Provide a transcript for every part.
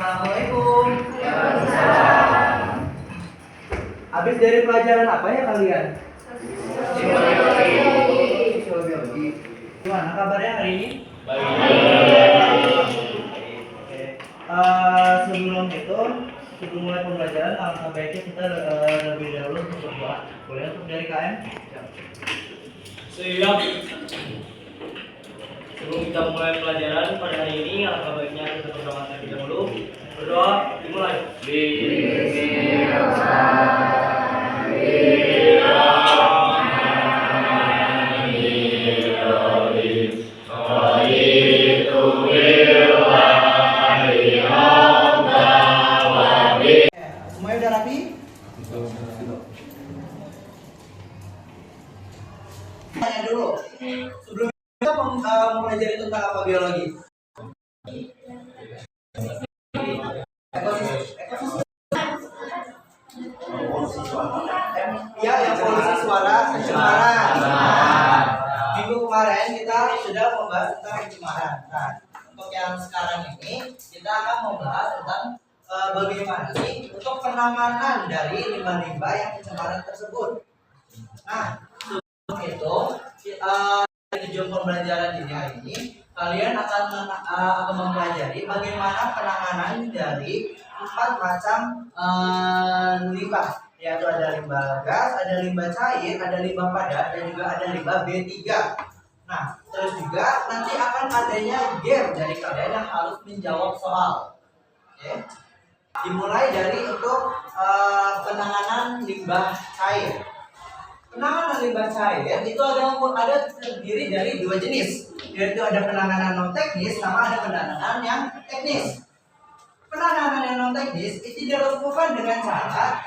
Assalamualaikum. Habis dari pelajaran apa ya kalian? Sosiologi. Gimana kabarnya hari ini? Baik. Sebelum itu, sebelum mulai pembelajaran, alangkah baiknya kita lebih dahulu berdoa. Boleh untuk dari KM? Siap. Sebelum kita mulai pelajaran pada hari ini, alangkah baiknya kita berdoa terlebih dahulu. Berdoa dimulai. Semuanya udah rapi? Tanya dulu. Sebelum kita mempelajari tentang apa biologi? Ya, yang polusi suara, pencemaran. Minggu kemarin kita sudah membahas tentang pencemaran. Nah, untuk yang sekarang ini kita akan membahas tentang bagaimana sih untuk penanganan dari limbah-limbah yang pencemaran tersebut. Nah, sebelum itu di jam pembelajaran hari ini kalian akan mempelajari bagaimana penanganan dari 4 macam limbah, yaitu ada limbah gas, ada limbah cair, ada limbah padat, dan juga ada limbah B3. Nah, terus juga nanti akan adanya game dari kalian yang harus menjawab soal. Oke. Dimulai dari untuk penanganan limbah cair. Penanganan limbah cair itu ada terdiri dari 2 jenis, yaitu ada penanganan non teknis sama ada penanganan yang teknis. Penanganan yang non teknis itu dilakukan dengan cara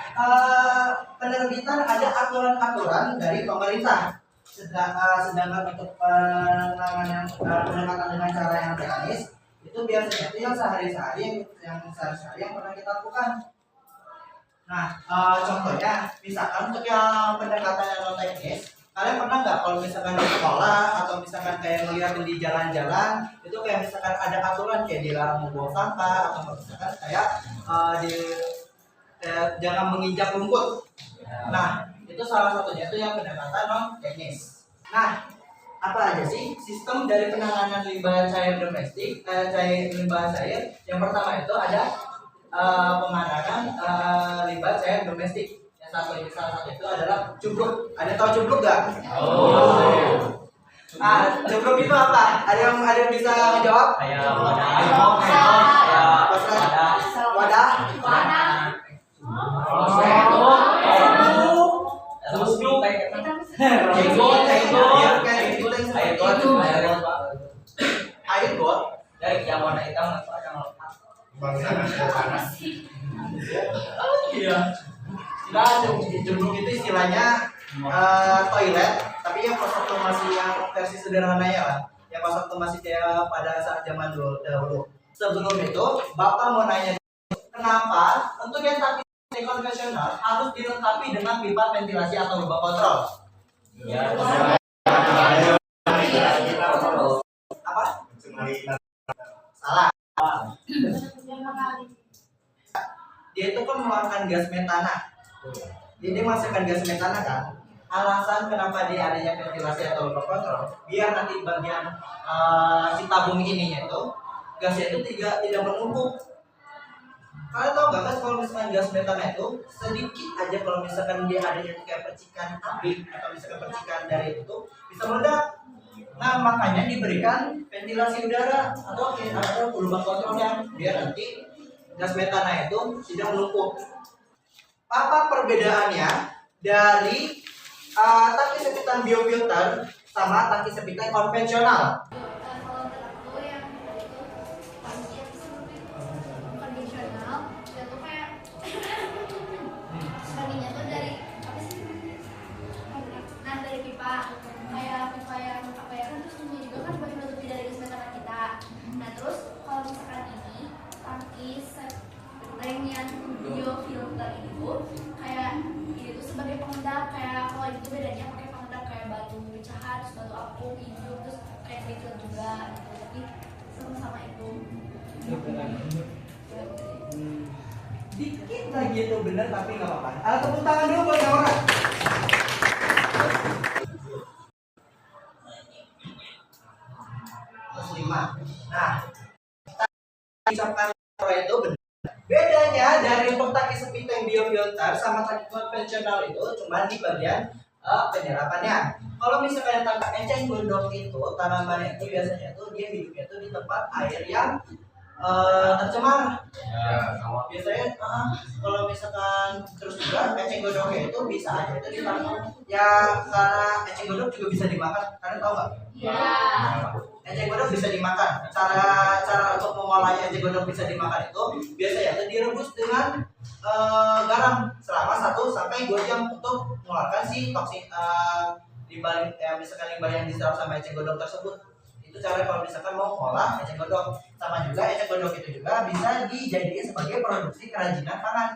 penerbitan ada aturan-aturan dari pemerintah. Sedangkan untuk penanganan pendekatan dengan cara yang teknis itu biasanya itu yang sehari-hari yang pernah kita lakukan. Nah, contohnya misalkan untuk yang pendekatan yang non teknis, kalian pernah nggak kalau misalkan di sekolah atau misalkan kayak ngeliat di jalan-jalan itu kayak misalkan ada aturan kayak dilarang membawa sampah atau misalkan kayak jangan menginjak rumput. Nah, itu salah satunya itu yang pendekatan non teknis. Nah, apa aja sih sistem dari penanganan limbah cair domestik, limbah cair? Yang pertama itu ada pemandangan limbah cair domestik. Yang salah satu itu adalah cubruk. Ada tahu cubruk nggak? Oh. Cubruk itu apa? Ada yang bisa menjawab? Wadah. Air got dari yang warna hitam atau yang lepas. Iya. Nah, cubruk itu istilahnya toilet, tapi yang konsumsi yang versi sederhananya lah, yang konsumsi kayak pada saat zaman dahulu. Sebelum itu, Bapak mau nanya, kenapa untuk yang tapi konvensional harus dilengkapi dengan pipa ventilasi atau lubang kontrol? Ya. Apa? Salah. Dia itu kan mengeluarkan gas metana. Jadi masukkan gas metana kan. Alasan kenapa dia adanya ventilasi atau lubang kontrol, biar nanti bagian si tabung ininya itu gasnya itu tidak menumpuk. Kalian tahu nggak kan kalau misalkan gas metana itu sedikit aja kalau misalkan dia adanya kayak percikan api atau misalkan percikan dari itu bisa meledak. Nah, makanya diberikan ventilasi udara atau lubang kontrolnya biar nanti gas metana itu tidak menumpuk. Apa perbedaannya dari tangki sepitan biofilter sama tangki sepitan konvensional? Yang biofilter itu kayak itu sebagai pengendap, kayak kalau itu bedanya pakai pengendap kayak batu pecahan, terus batu apung, hidup, terus kayak filter juga gitu. Tapi sama-sama itu. Dikit lagi itu bener tapi nggak apa-apa. Ada tepuk tangan dulu buat Naura. Terus 5. Nah, ucapkan Naura itu benar. Bedanya dari untuk tangki sepiteng biofilter sama tangki konvensional itu cuma di bagian penyerapannya. Kalau misalkan tangki eceng gondok itu tanaman itu biasanya tuh dia hidupnya tuh di tempat air yang tercemar. Biasanya kalau misalkan terus juga eceng gondoknya itu bisa aja itu ditanam ya, karena eceng gondok juga bisa dimakan. Kalian tahu nggak? Iya. Eceng gondok bisa dimakan. Cara untuk mengolahnya eceng gondok bisa dimakan itu biasanya itu direbus dengan garam selama 1 sampai 2 jam untuk mengeluarkan si toksik limbah misalkan limbah yang diserap sama eceng gondok tersebut. Itu cara kalau misalkan mau mengolah eceng gondok. Sama juga eceng gondok itu juga bisa dijadikan sebagai produksi kerajinan tangan.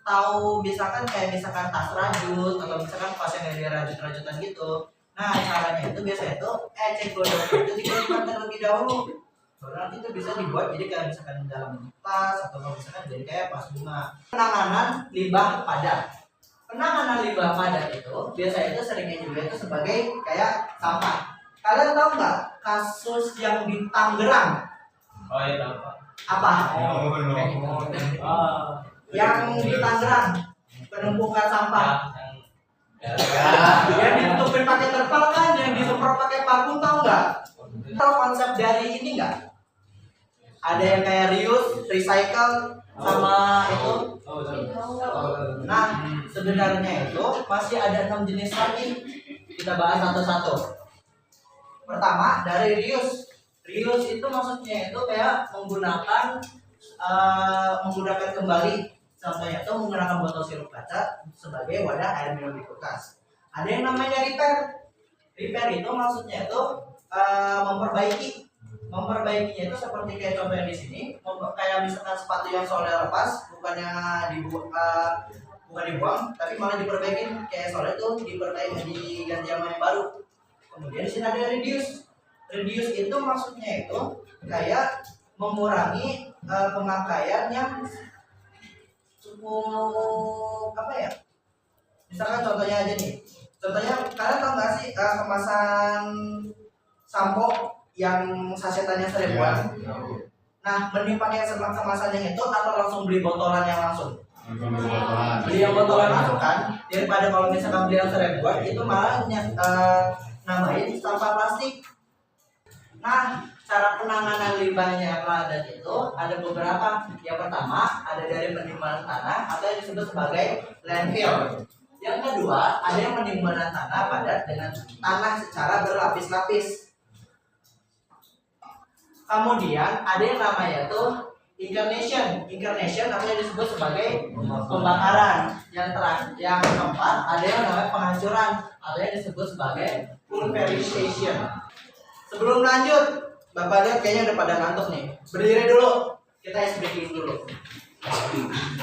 Tahu misalkan kayak misalkan tas rajut atau misalkan pas yang dari rajut-rajutan gitu. Nah, caranya itu biasanya itu eceng gondok itu dikeringkan terlebih dahulu. Soalnya nanti itu bisa dibuat jadi kayak misalkan dalam tas atau kalau misalkan jadi kayak pas bunga. Penanganan limbah padat. Penanganan limbah padat itu biasanya itu seringnya juga itu sebagai kayak sampah. Kalian tahu nggak kasus yang di Tangerang? Oh iya tahu. Apa? Yang di Tangerang penumpukan sampah. Yang ditutupin pakai terpal kan, yang disemprot pakai parfum, tahu nggak? Tahu konsep dari ini nggak? Ada yang kayak reuse, recycle, sama itu. Nah, sebenarnya itu masih ada 6 jenis lagi. Kita bahas satu-satu. Pertama dari reuse. Reuse itu maksudnya itu kayak menggunakan kembali. Contohnya itu menggunakan botol sirup kaca sebagai wadah air minum di kulkas. Ada yang namanya repair. Repair itu maksudnya itu memperbaiki. Memperbaikinya itu seperti kayak contohnya di sini, kayak misalkan sepatu yang soalnya lepas, bukan dibuang, tapi malah diperbaikin. Kayak soalnya itu diganti sama yang baru. Kemudian di sini ada reduce. Reduce itu maksudnya itu kayak mengurangi pemakaian yang cukup Misalkan contohnya aja nih. Contohnya kalian tahu nggak sih kemasan sampo yang sasetannya 1000-an? Nah, mending pakai kemasan yang itu atau langsung beli botolan yang langsung? Beli yang botolan langsung kan, daripada kalau misalkan beli yang 1000-an itu malah nambahin sampah plastik. Nah, cara penanganan limbahnya yang padat itu ada beberapa. Yang pertama ada dari penimbunan tanah atau yang disebut sebagai landfill. Yang kedua ada yang penimbunan tanah padat dengan tanah secara berlapis-lapis. Kemudian ada yang namanya tuh incarnation atau yang disebut sebagai pembakaran. Yang keempat ada yang namanya penghancuran atau yang disebut sebagai pulverization. Sebelum lanjut, Bapak lihat kayaknya udah pada ngantuk nih. Berdiri dulu, kita ice breaking dulu.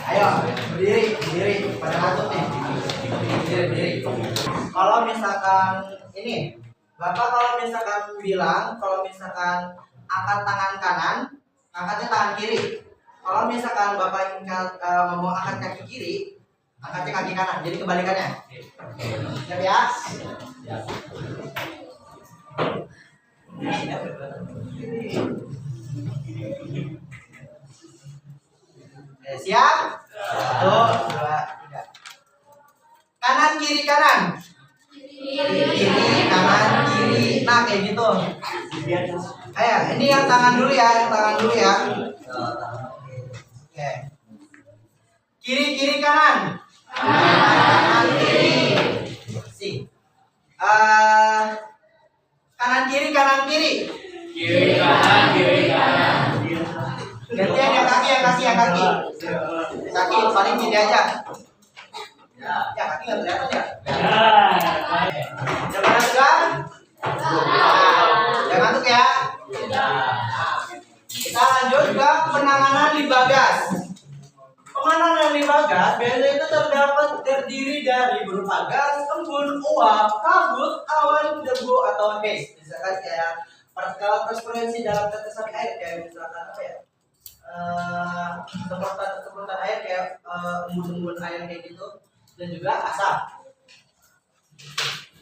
Ayo, berdiri, pada ngantuk nih. Berdiri. Kalau misalkan ini, Bapak kalau misalkan angkat tangan kanan, angkatnya tangan kiri. Kalau misalkan Bapak ngomong angkat kaki kiri, angkatnya kaki kanan. Jadi kebalikannya. Siap ya? Siap? 1, 2, 3. Kanan kiri kanan. Kiri kanan kiri. Nah kayak gitu. Ayo, ini yang tangan dulu ya, Oke. Kiri kanan. Kanan kiri. Kanan kiri. Kiri kanan. Gantian yang kaki. Kaki paling gini aja. Ya kaki nggak kelihatan ya. Jangan ngantuk ya. Kita lanjut ke penanganan limbah gas. Penanganan limbah gas biasanya itu terdiri dari berupa gas, embun, uap, kabut, awan, debu atau haze. Misalkan kayak partikel frekuensi dalam tetesan air kayak misalkan semprotan air kayak embun-embun air kayak gitu, dan juga asap.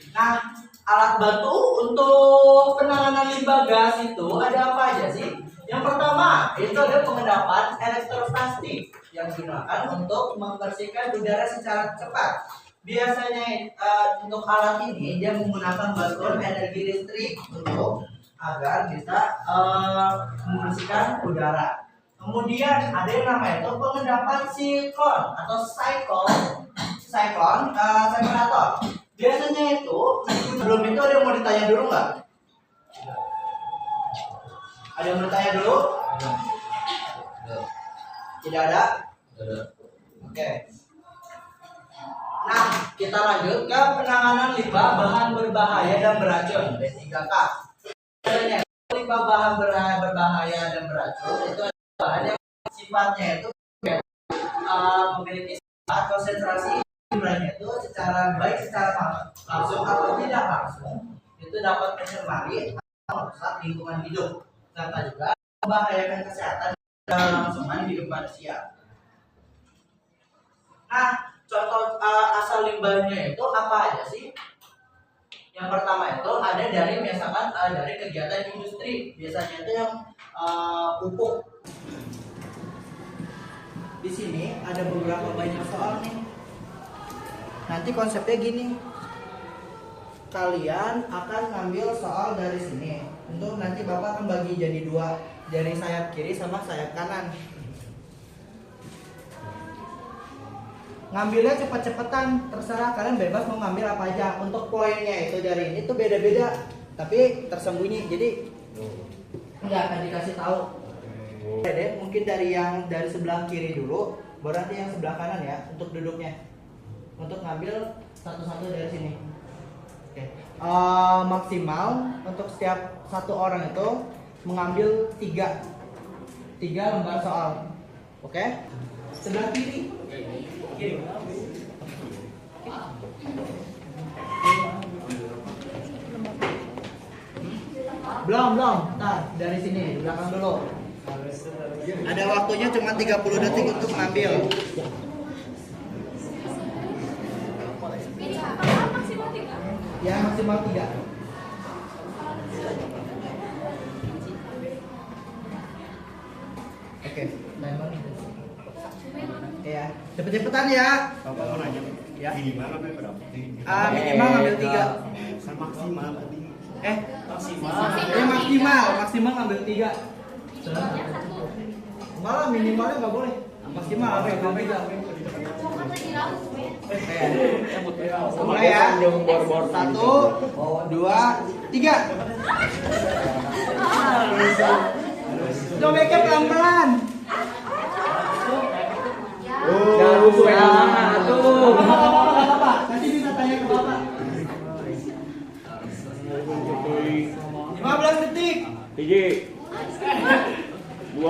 Nah, alat bantu untuk penanganan limbah gas itu ada apa aja sih? Yang pertama itu ada pengendapan elektrostatik yang digunakan untuk membersihkan udara secara cepat. Biasanya untuk alat ini dia menggunakan bantuan energi listrik untuk agar bisa membersihkan udara. Kemudian ada yang namanya itu pengendapan siklon atau siklon separator. Biasanya itu sebelum itu ada yang mau ditanya dulu nggak? Ada yang mau ditanya dulu? Tidak ada? Oke. Nah, kita lanjut ke penanganan limbah bahan berbahaya dan beracun B3K. Biasanya limbah bahan berbahaya dan beracun itu adalah bahan yang sifatnya itu memiliki sifat konsentrasi limbahnya itu secara baik secara langsung atau tidak langsung itu dapat mencemari atau merusak lingkungan hidup serta juga membahayakan kesehatan dan langsungan hidup manusia. Nah, contoh asal limbahnya itu apa aja sih? Yang pertama itu ada dari misalkan dari kegiatan industri, biasanya itu yang pupuk. Di sini ada beberapa banyak soal nih. Nanti konsepnya gini, kalian akan ngambil soal dari sini. Untuk nanti bapak akan bagi jadi dua, dari sayap kiri sama sayap kanan. Ngambilnya cepet-cepetan, terserah kalian bebas mau ngambil apa aja. Untuk poinnya itu dari ini tuh beda-beda, tapi tersembunyi, jadi nggak akan dikasih tahu. Jadi mungkin dari sebelah kiri dulu, baru nanti yang sebelah kanan ya untuk duduknya. Untuk ngambil satu-satu dari sini. Oke. Maksimal untuk setiap satu orang itu mengambil 3 lembar soal. Oke? Sebelah kiri. Belum. Nah, dari sini, di belakang dulu. Ada waktunya cuma 30 detik untuk ngambil. Ya, maksimal 3. Oke, timer. Ya, cepet-cepetan ya. Bapak mau nanya, Ya. minimal apa berapa? Minimal ngambil 3. Kan maksimal tadi. Maksimal ngambil 3. Malah minimalnya nggak boleh. Maksimal ngambil 3. Mulai ya. 1, 2, 3. Cobeknya pelan-pelan. Tuh. Nanti bisa tanya ke bapak. 15 detik. 3 2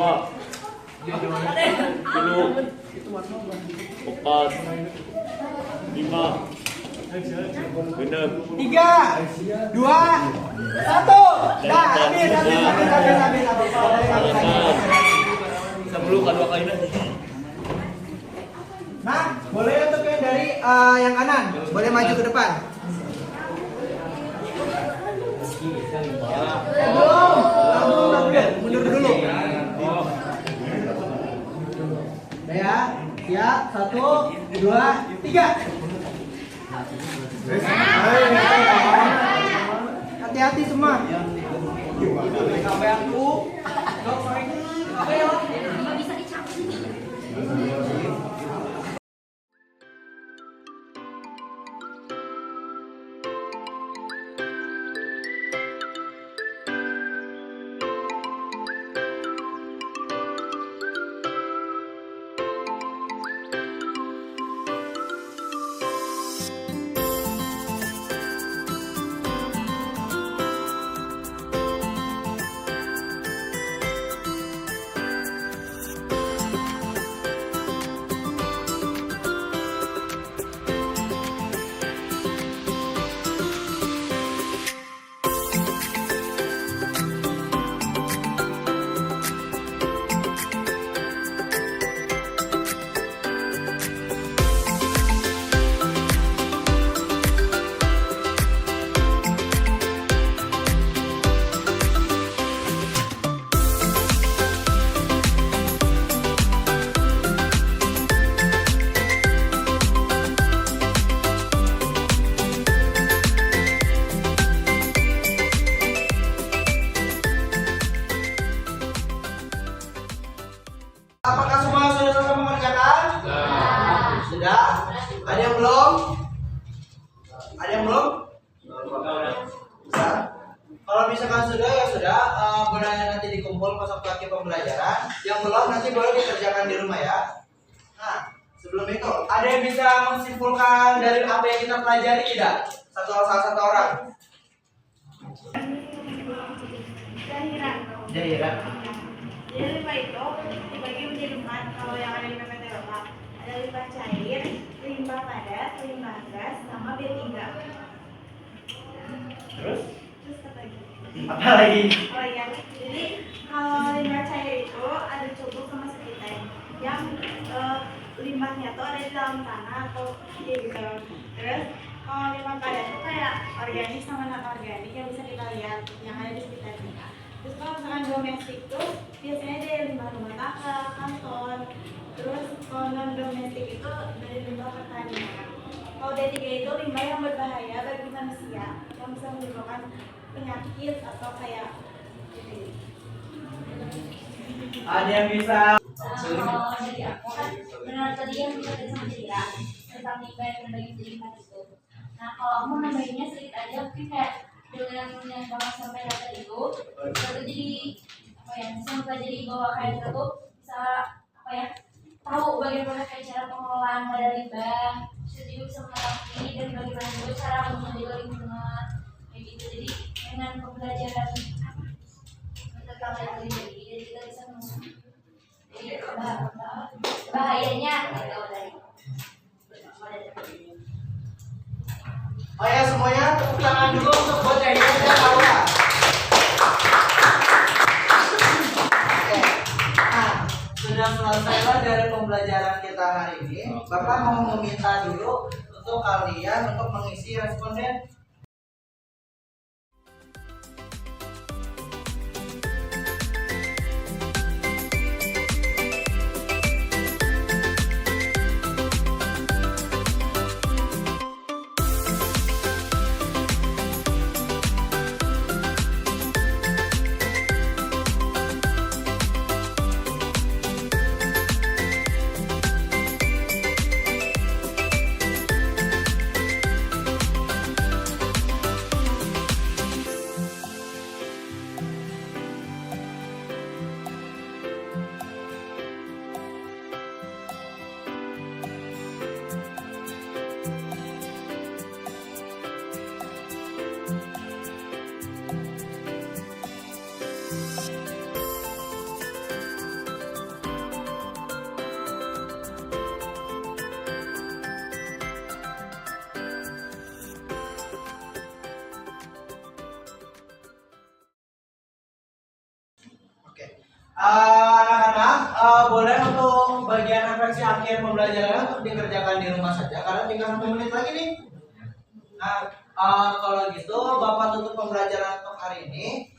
1 4 5 6 3, 2, 1. Dah, habis. sebelum kedua kali nanti. Nah, boleh untuk yang dari yang kanan, boleh maju ke depan. Belum, mundur dulu. Udah ya, siap, 1, 2, 3. Hati-hati semua. Sampai aku. Bisa dicampur. Apakah semua sudah selesai mengerjakan? Sudah. Ada yang belum? Ada yang belum? Bisa. Kalau misalkan sudah ya sudah, gunanya nanti dikumpul masuk kaki pembelajaran. Yang belum nanti boleh dikerjakan di rumah ya. Nah, sebelum itu, ada yang bisa menyimpulkan dari apa yang kita pelajari tidak? Salah satu orang. Daerah. Jadi limbah itu dibagi menjadi 4. Kalau yang ada di PPT Bapak ada limbah cair, limbah padat, limbah gas, sama B3. Terus? Terus apa lagi? Apa lagi? Oh iya, jadi kalau limbah cair itu ada cukup sama sekitar. Yang limbahnya tuh ada di dalam tanah atau di gitu. Terus kalau limbah padat itu kayak organik sama non organik yang bisa kita lihat yang ada di sekitar kita. Terus kalau misalkan domestik tuh biasanya dari limbah rumah tangga, kantor. Terus kalau non domestik itu dari limbah pertanian. Kalau D3 itu limbah yang berbahaya bagi manusia yang bisa menyebabkan penyakit atau kayak gitu. Ada yang bisa Kalau dari aku kan benar tadi yang kita sama Cira tentang limbah yang terbagi menjadi 4 itu. Nah kalau aku nambahinnya sedikit aja mungkin kayak dengan yang Bapak sampaikan tadi itu jadi apa ya, bisa mempelajari bahwa kayak kita tuh bisa apa ya, tahu bagaimana kayak cara pengelolaan pada limbah, terus juga bisa mengetahui dan bagaimana juga cara menjaga lingkungan kayak gitu. Jadi dengan pembelajaran tentang limbah jadi kita bisa jadi bahayanya gitu dari. Oh ya semuanya tepuk tangan dulu untuk buat yang tahu ya. Oke. Nah, sudah selesailah dari pembelajaran kita hari ini. Bapak mau meminta dulu untuk kalian untuk mengisi responden. Anak-anak boleh untuk bagian refleksi akhir pembelajaran untuk dikerjakan di rumah saja karena tinggal 1 menit lagi nih. Nah kalau gitu Bapak tutup pembelajaran untuk hari ini.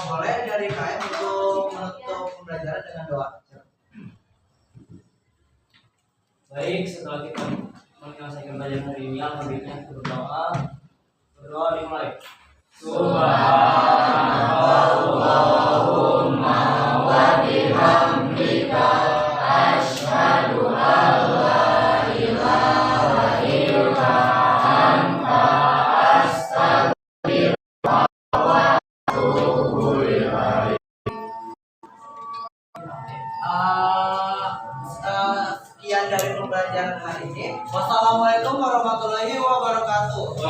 Boleh dari KM untuk menutup pembelajaran dengan doa. Baik, setelah kita menyelesaikan pelajaran hari ini, alhamdulillah kita berdoa. Berdoa dimulai. Subhanallahumma wa bihamdika asyhadu an la ilaha illa anta astaghfiruka wa atubu ilaik. Sekian dari pembelajaran hari ini. Wassalamualaikum warahmatullahi wabarakatuh.